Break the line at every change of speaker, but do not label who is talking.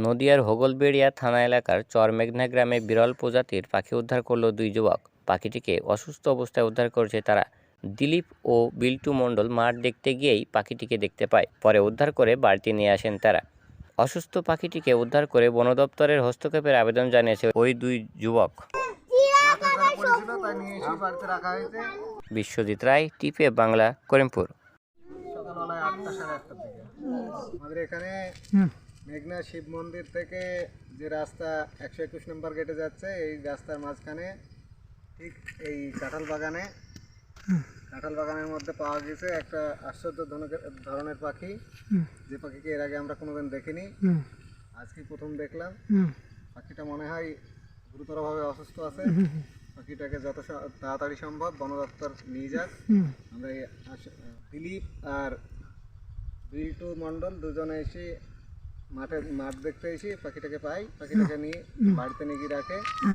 নদিয়ার হোগলবেড়িয়া থানা এলাকার চরমেঘনা গ্রামে বিরল প্রজাতির পাখি উদ্ধার করল দুই যুবক। পাখিটিকে অসুস্থ অবস্থায় উদ্ধার করেছে তারা। দিলীপ ও বিল্টু মণ্ডল মাঠ দেখতে গিয়েই পাখিটিকে দেখতে পায়। পরে উদ্ধার করে বাড়িতে নিয়ে আসেন তারা। অসুস্থ পাখিটিকে উদ্ধার করে বন দপ্তরের হস্তক্ষেপের আবেদন জানিয়েছে ওই দুই যুবক। বিশ্বজিৎ রায়, টিপে বাংলা, করিমপুর।
সকালবেলায় 8টা সাড়ে 8টার দিকে আমাদের এখানে মেঘনা শিব মন্দির থেকে যে রাস্তা 121 নম্বর গেটে যাচ্ছে, এই রাস্তার মাঝখানে ঠিক এই কাঁঠাল বাগানের মধ্যে পাওয়া গেছে একটা আশ্চর্য ধরনের পাখি, যে পাখিকে এর আগে আমরা কোনোদিন দেখিনি। আজকে প্রথম দেখলাম। পাখিটা মনে হয় গুরুতরভাবে অসুস্থ আছে। পাখিটাকে যত তাড়াতাড়ি সম্ভব বন দপ্তর নিয়ে যাক। আমরা দিলীপ আর বিল্টু মণ্ডল দুজনে এসে মাঠ দেখতে এসে পাখিটাকে পাই, পাখিটাকে নিয়ে বাড়িতে নিয়ে গিয়ে রাখে।